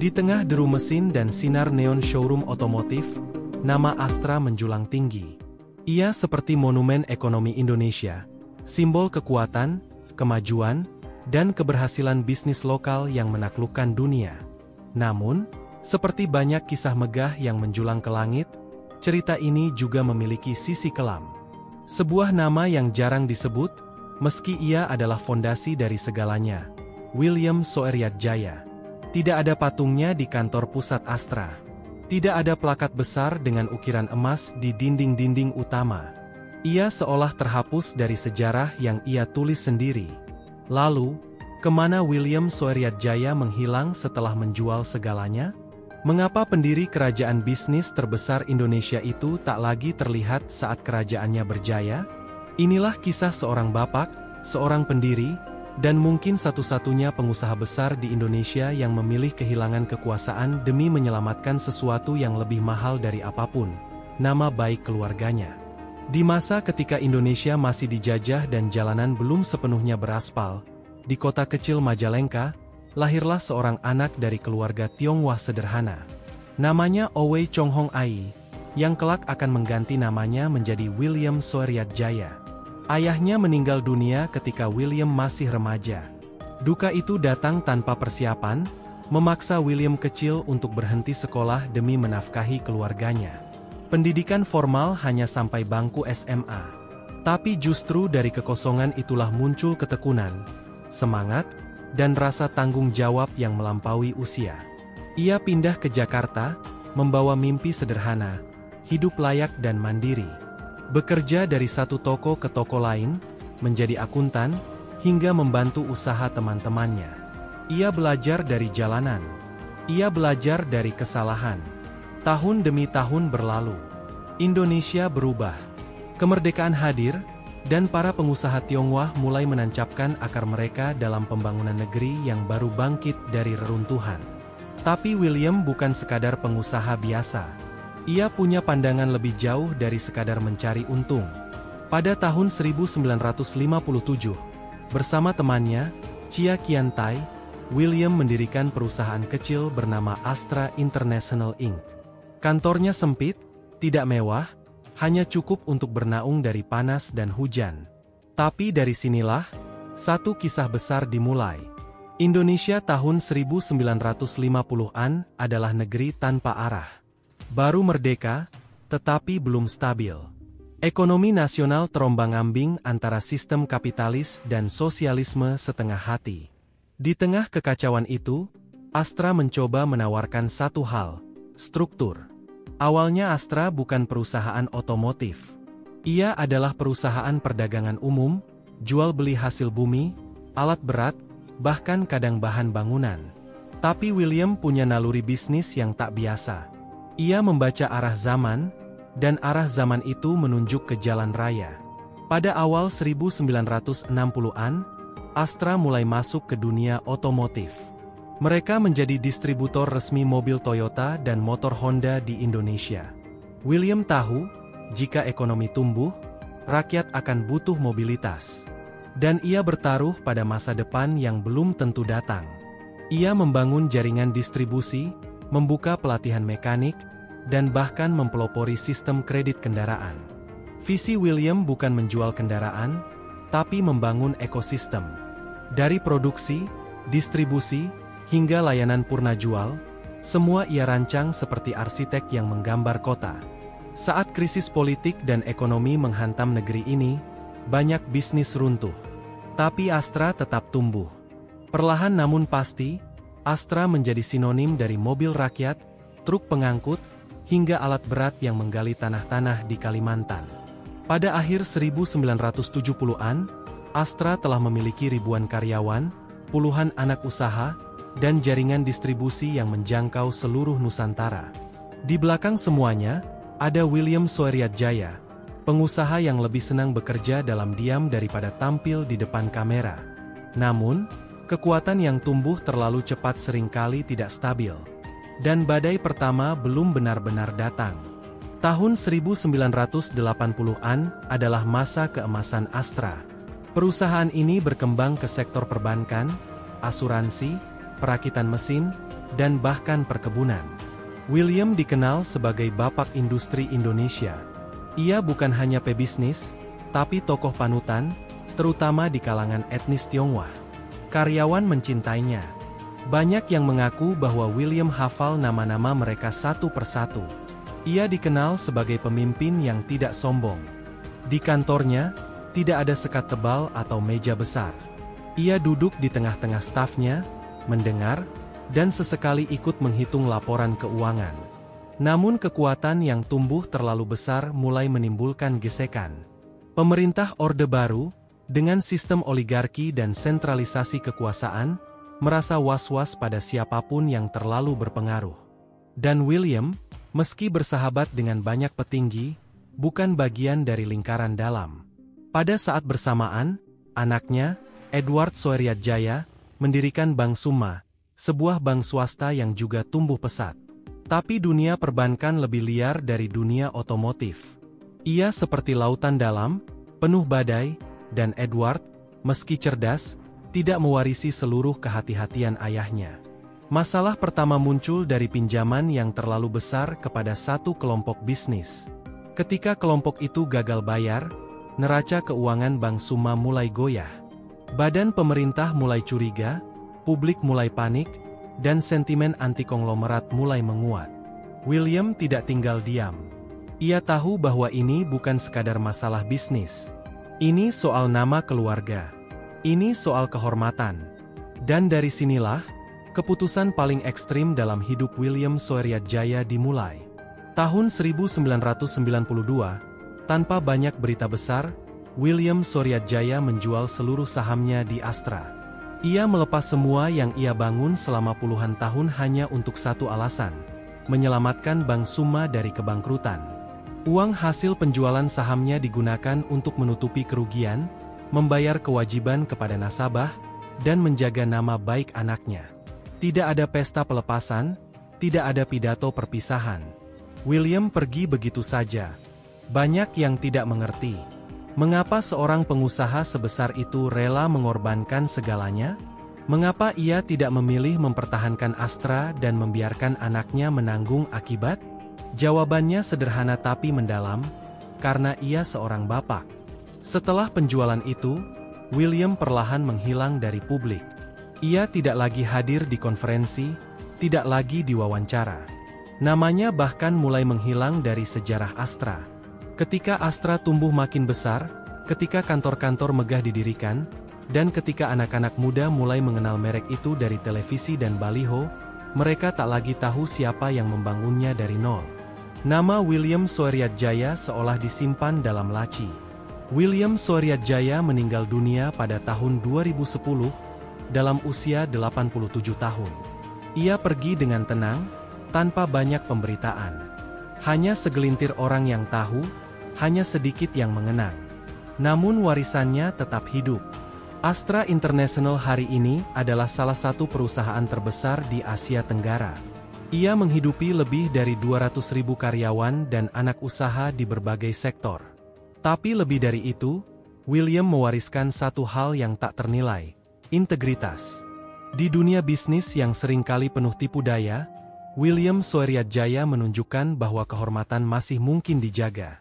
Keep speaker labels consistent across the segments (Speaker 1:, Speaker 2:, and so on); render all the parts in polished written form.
Speaker 1: Di tengah deru mesin dan sinar neon showroom otomotif, nama Astra menjulang tinggi. Ia seperti monumen ekonomi Indonesia, simbol kekuatan, kemajuan, dan keberhasilan bisnis lokal yang menaklukkan dunia. Namun, seperti banyak kisah megah yang menjulang ke langit, cerita ini juga memiliki sisi kelam. Sebuah nama yang jarang disebut, meski ia adalah fondasi dari segalanya, William Soeryatjaya. Tidak ada patungnya di kantor pusat Astra. Tidak ada plakat besar dengan ukiran emas di dinding-dinding utama. Ia seolah terhapus dari sejarah yang ia tulis sendiri. Lalu, kemana William Soeryatjaya menghilang setelah menjual segalanya? Mengapa pendiri kerajaan bisnis terbesar Indonesia itu tak lagi terlihat saat kerajaannya berjaya? Inilah kisah seorang bapak, seorang pendiri, dan mungkin satu-satunya pengusaha besar di Indonesia yang memilih kehilangan kekuasaan demi menyelamatkan sesuatu yang lebih mahal dari apapun, nama baik keluarganya. Di masa ketika Indonesia masih dijajah dan jalanan belum sepenuhnya beraspal, di kota kecil Majalengka, lahirlah seorang anak dari keluarga Tionghoa sederhana. Namanya Owe Chong Hong Ai, yang kelak akan mengganti namanya menjadi William Soeryatjaya. Ayahnya meninggal dunia ketika William masih remaja. Duka itu datang tanpa persiapan, memaksa William kecil untuk berhenti sekolah demi menafkahi keluarganya. Pendidikan formal hanya sampai bangku SMA. Tapi justru dari kekosongan itulah muncul ketekunan, semangat, dan rasa tanggung jawab yang melampaui usia. Ia pindah ke Jakarta, membawa mimpi sederhana, hidup layak dan mandiri. Bekerja dari satu toko ke toko lain, menjadi akuntan, hingga membantu usaha teman-temannya. Ia belajar dari jalanan. Ia belajar dari kesalahan. Tahun demi tahun berlalu. Indonesia berubah. Kemerdekaan hadir, dan para pengusaha Tionghoa mulai menancapkan akar mereka dalam pembangunan negeri yang baru bangkit dari reruntuhan. Tapi William bukan sekadar pengusaha biasa. Ia punya pandangan lebih jauh dari sekadar mencari untung. Pada tahun 1957, bersama temannya, Chia Kian Tai, William mendirikan perusahaan kecil bernama Astra International Inc. Kantornya sempit, tidak mewah, hanya cukup untuk bernaung dari panas dan hujan. Tapi dari sinilah, satu kisah besar dimulai. Indonesia tahun 1950-an adalah negeri tanpa arah. Baru merdeka, tetapi belum stabil. Ekonomi nasional terombang-ambing antara sistem kapitalis dan sosialisme setengah hati. Di tengah kekacauan itu, Astra mencoba menawarkan satu hal, struktur. Awalnya Astra bukan perusahaan otomotif. Ia adalah perusahaan perdagangan umum, jual beli hasil bumi, alat berat, bahkan kadang bahan bangunan. Tapi William punya naluri bisnis yang tak biasa. Ia membaca arah zaman, dan arah zaman itu menunjuk ke jalan raya. Pada awal 1960-an, Astra mulai masuk ke dunia otomotif. Mereka menjadi distributor resmi mobil Toyota dan motor Honda di Indonesia. William tahu, jika ekonomi tumbuh, rakyat akan butuh mobilitas. Dan ia bertaruh pada masa depan yang belum tentu datang. Ia membangun jaringan distribusi, membuka pelatihan mekanik, dan bahkan mempelopori sistem kredit kendaraan. Visi William bukan menjual kendaraan, tapi membangun ekosistem. Dari produksi, distribusi, hingga layanan purna jual, semua ia rancang seperti arsitek yang menggambar kota. Saat krisis politik dan ekonomi menghantam negeri ini, banyak bisnis runtuh. Tapi Astra tetap tumbuh. Perlahan namun pasti, Astra menjadi sinonim dari mobil rakyat, truk pengangkut, hingga alat berat yang menggali tanah-tanah di Kalimantan. Pada akhir 1970-an, Astra telah memiliki ribuan karyawan, puluhan anak usaha, dan jaringan distribusi yang menjangkau seluruh Nusantara. Di belakang semuanya, ada William Soeryatjaya, pengusaha yang lebih senang bekerja dalam diam daripada tampil di depan kamera. Namun, kekuatan yang tumbuh terlalu cepat seringkali tidak stabil. Dan badai pertama belum benar-benar datang. Tahun 1980-an adalah masa keemasan Astra. Perusahaan ini berkembang ke sektor perbankan, asuransi, perakitan mesin, dan bahkan perkebunan. William dikenal sebagai bapak industri Indonesia. Ia bukan hanya pebisnis, tapi tokoh panutan, terutama di kalangan etnis Tionghoa. Karyawan mencintainya. Banyak yang mengaku bahwa William hafal nama-nama mereka satu persatu. Ia dikenal sebagai pemimpin yang tidak sombong. Di kantornya, tidak ada sekat tebal atau meja besar. Ia duduk di tengah-tengah stafnya, mendengar, dan sesekali ikut menghitung laporan keuangan. Namun kekuatan yang tumbuh terlalu besar mulai menimbulkan gesekan. Pemerintah Orde Baru, dengan sistem oligarki dan sentralisasi kekuasaan, merasa was-was pada siapapun yang terlalu berpengaruh. Dan William, meski bersahabat dengan banyak petinggi, bukan bagian dari lingkaran dalam. Pada saat bersamaan, anaknya, Edward Soeryatjaya, mendirikan Bank Summa, sebuah bank swasta yang juga tumbuh pesat. Tapi dunia perbankan lebih liar dari dunia otomotif. Ia seperti lautan dalam, penuh badai, dan Edward, meski cerdas, tidak mewarisi seluruh kehati-hatian ayahnya. Masalah pertama muncul dari pinjaman yang terlalu besar kepada satu kelompok bisnis. Ketika kelompok itu gagal bayar, neraca keuangan Bank Summa mulai goyah. Badan pemerintah mulai curiga, publik mulai panik, dan sentimen anti-konglomerat mulai menguat. William tidak tinggal diam. Ia tahu bahwa ini bukan sekadar masalah bisnis. Ini soal nama keluarga. Ini soal kehormatan. Dan dari sinilah, keputusan paling ekstrim dalam hidup William Soeryatjaya dimulai. Tahun 1992, tanpa banyak berita besar, William Soeryatjaya menjual seluruh sahamnya di Astra. Ia melepas semua yang ia bangun selama puluhan tahun hanya untuk satu alasan, menyelamatkan Bank Summa dari kebangkrutan. Uang hasil penjualan sahamnya digunakan untuk menutupi kerugian, membayar kewajiban kepada nasabah, dan menjaga nama baik anaknya. Tidak ada pesta pelepasan, tidak ada pidato perpisahan. William pergi begitu saja. Banyak yang tidak mengerti. Mengapa seorang pengusaha sebesar itu rela mengorbankan segalanya? Mengapa ia tidak memilih mempertahankan Astra dan membiarkan anaknya menanggung akibat? Jawabannya sederhana tapi mendalam, karena ia seorang bapak. Setelah penjualan itu, William perlahan menghilang dari publik. Ia tidak lagi hadir di konferensi, tidak lagi diwawancara. Namanya bahkan mulai menghilang dari sejarah Astra. Ketika Astra tumbuh makin besar, ketika kantor-kantor megah didirikan, dan ketika anak-anak muda mulai mengenal merek itu dari televisi dan baliho, mereka tak lagi tahu siapa yang membangunnya dari nol. Nama William Soeryatjaya seolah disimpan dalam laci. William Soeryatjaya meninggal dunia pada tahun 2010, dalam usia 87 tahun. Ia pergi dengan tenang, tanpa banyak pemberitaan. Hanya segelintir orang yang tahu, hanya sedikit yang mengenang. Namun warisannya tetap hidup. Astra International hari ini adalah salah satu perusahaan terbesar di Asia Tenggara. Ia menghidupi lebih dari 200.000 karyawan dan anak usaha di berbagai sektor. Tapi lebih dari itu, William mewariskan satu hal yang tak ternilai, integritas. Di dunia bisnis yang seringkali penuh tipu daya, William Soeryatjaya menunjukkan bahwa kehormatan masih mungkin dijaga.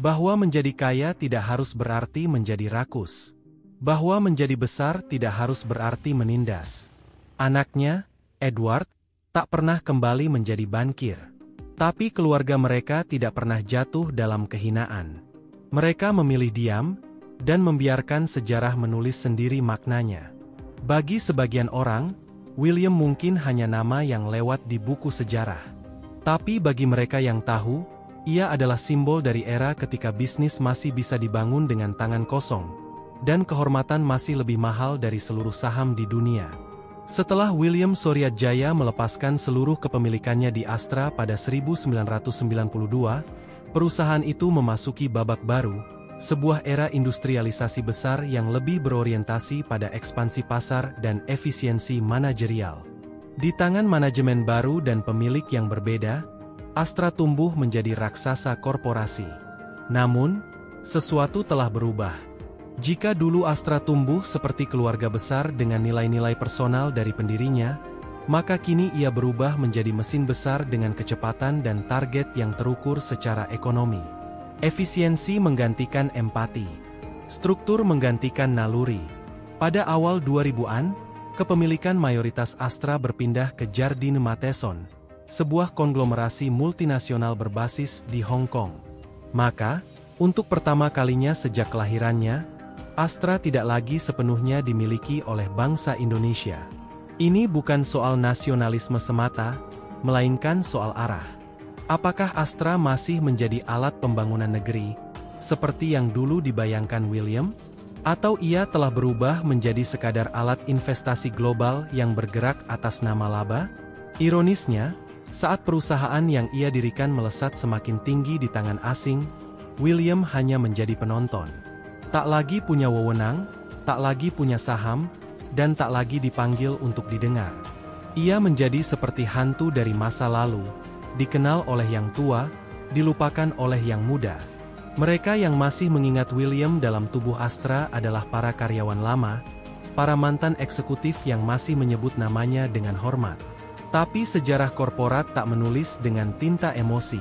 Speaker 1: Bahwa menjadi kaya tidak harus berarti menjadi rakus. Bahwa menjadi besar tidak harus berarti menindas. Anaknya, Edward, tak pernah kembali menjadi bankir. Tapi keluarga mereka tidak pernah jatuh dalam kehinaan. Mereka memilih diam, dan membiarkan sejarah menulis sendiri maknanya. Bagi sebagian orang, William mungkin hanya nama yang lewat di buku sejarah. Tapi bagi mereka yang tahu, ia adalah simbol dari era ketika bisnis masih bisa dibangun dengan tangan kosong, dan kehormatan masih lebih mahal dari seluruh saham di dunia. Setelah William Soeryatjaya melepaskan seluruh kepemilikannya di Astra pada 1992, perusahaan itu memasuki babak baru, sebuah era industrialisasi besar yang lebih berorientasi pada ekspansi pasar dan efisiensi manajerial. Di tangan manajemen baru dan pemilik yang berbeda, Astra tumbuh menjadi raksasa korporasi. Namun, sesuatu telah berubah. Jika dulu Astra tumbuh seperti keluarga besar dengan nilai-nilai personal dari pendirinya, maka kini ia berubah menjadi mesin besar dengan kecepatan dan target yang terukur secara ekonomi. Efisiensi menggantikan empati. Struktur menggantikan naluri. Pada awal 2000-an, kepemilikan mayoritas Astra berpindah ke Jardine Matheson, sebuah konglomerasi multinasional berbasis di Hong Kong. Maka, untuk pertama kalinya sejak kelahirannya, Astra tidak lagi sepenuhnya dimiliki oleh bangsa Indonesia. Ini bukan soal nasionalisme semata, melainkan soal arah. Apakah Astra masih menjadi alat pembangunan negeri, seperti yang dulu dibayangkan William? Atau ia telah berubah menjadi sekadar alat investasi global yang bergerak atas nama laba? Ironisnya, saat perusahaan yang ia dirikan melesat semakin tinggi di tangan asing, William hanya menjadi penonton. Tak lagi punya wewenang, tak lagi punya saham, dan tak lagi dipanggil untuk didengar. Ia menjadi seperti hantu dari masa lalu, dikenal oleh yang tua, dilupakan oleh yang muda. Mereka yang masih mengingat William dalam tubuh Astra adalah para karyawan lama, para mantan eksekutif yang masih menyebut namanya dengan hormat. Tapi sejarah korporat tak menulis dengan tinta emosi.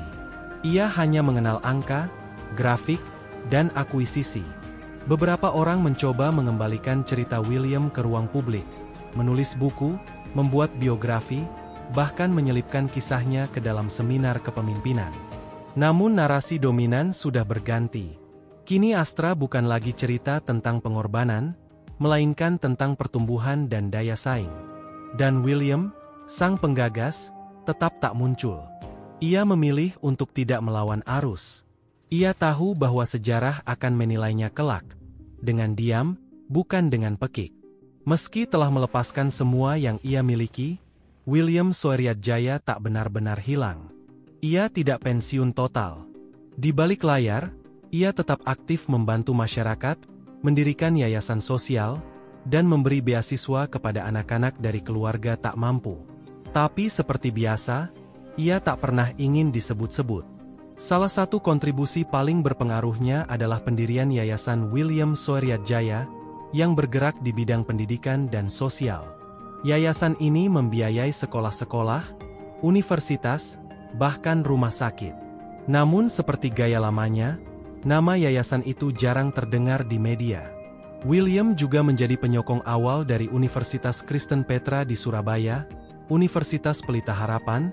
Speaker 1: Ia hanya mengenal angka, grafik, dan akuisisi. Beberapa orang mencoba mengembalikan cerita William ke ruang publik, menulis buku, membuat biografi, bahkan menyelipkan kisahnya ke dalam seminar kepemimpinan. Namun narasi dominan sudah berganti. Kini Astra bukan lagi cerita tentang pengorbanan, melainkan tentang pertumbuhan dan daya saing. Dan William, sang penggagas, tetap tak muncul. Ia memilih untuk tidak melawan arus. Ia tahu bahwa sejarah akan menilainya kelak, dengan diam, bukan dengan pekik. Meski telah melepaskan semua yang ia miliki, William Soeryatjaya tak benar-benar hilang. Ia tidak pensiun total. Di balik layar, ia tetap aktif membantu masyarakat, mendirikan yayasan sosial, dan memberi beasiswa kepada anak-anak dari keluarga tak mampu. Tapi seperti biasa, ia tak pernah ingin disebut-sebut. Salah satu kontribusi paling berpengaruhnya adalah pendirian Yayasan William Soeryatjaya, yang bergerak di bidang pendidikan dan sosial. Yayasan ini membiayai sekolah-sekolah, universitas, bahkan rumah sakit. Namun seperti gaya lamanya, nama yayasan itu jarang terdengar di media. William juga menjadi penyokong awal dari Universitas Kristen Petra di Surabaya, Universitas Pelita Harapan,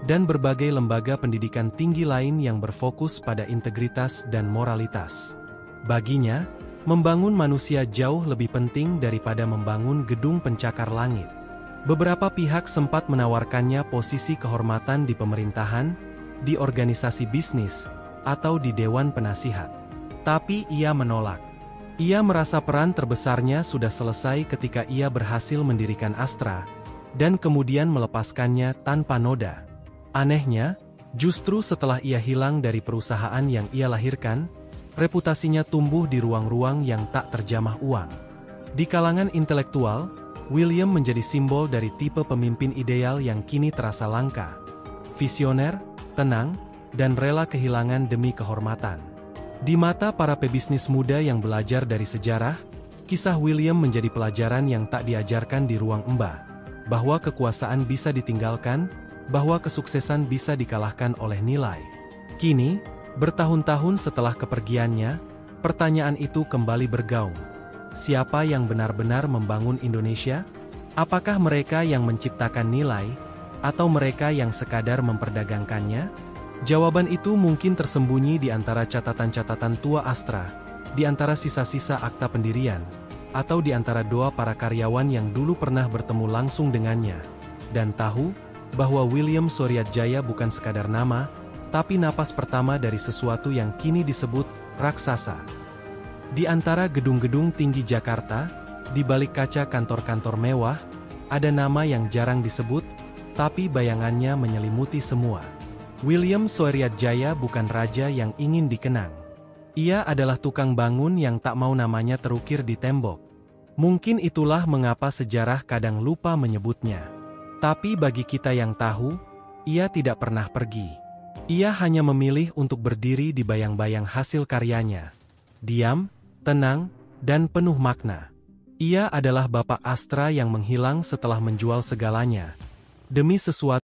Speaker 1: dan berbagai lembaga pendidikan tinggi lain yang berfokus pada integritas dan moralitas. Baginya, membangun manusia jauh lebih penting daripada membangun gedung pencakar langit. Beberapa pihak sempat menawarkannya posisi kehormatan di pemerintahan, di organisasi bisnis, atau di Dewan Penasihat. Tapi ia menolak. Ia merasa peran terbesarnya sudah selesai ketika ia berhasil mendirikan Astra, dan kemudian melepaskannya tanpa noda. Anehnya, justru setelah ia hilang dari perusahaan yang ia lahirkan, reputasinya tumbuh di ruang-ruang yang tak terjamah uang. Di kalangan intelektual, William menjadi simbol dari tipe pemimpin ideal yang kini terasa langka. Visioner, tenang, dan rela kehilangan demi kehormatan. Di mata para pebisnis muda yang belajar dari sejarah, kisah William menjadi pelajaran yang tak diajarkan di ruang embah, bahwa kekuasaan bisa ditinggalkan, bahwa kesuksesan bisa dikalahkan oleh nilai. Kini, bertahun-tahun setelah kepergiannya, pertanyaan itu kembali bergaung. Siapa yang benar-benar membangun Indonesia? Apakah mereka yang menciptakan nilai, atau mereka yang sekadar memperdagangkannya? Jawaban itu mungkin tersembunyi di antara catatan-catatan tua Astra, di antara sisa-sisa akta pendirian, atau di antara doa para karyawan yang dulu pernah bertemu langsung dengannya, dan tahu bahwa William Soeryatjaya bukan sekadar nama, tapi napas pertama dari sesuatu yang kini disebut raksasa. Di antara gedung-gedung tinggi Jakarta, di balik kaca kantor-kantor mewah, ada nama yang jarang disebut, tapi bayangannya menyelimuti semua. William Soeryatjaya bukan raja yang ingin dikenang. Ia adalah tukang bangun yang tak mau namanya terukir di tembok. Mungkin itulah mengapa sejarah kadang lupa menyebutnya. Tapi bagi kita yang tahu, ia tidak pernah pergi. Ia hanya memilih untuk berdiri di bayang-bayang hasil karyanya. Diam, tenang, dan penuh makna. Ia adalah Bapak Astra yang menghilang setelah menjual segalanya. Demi sesuatu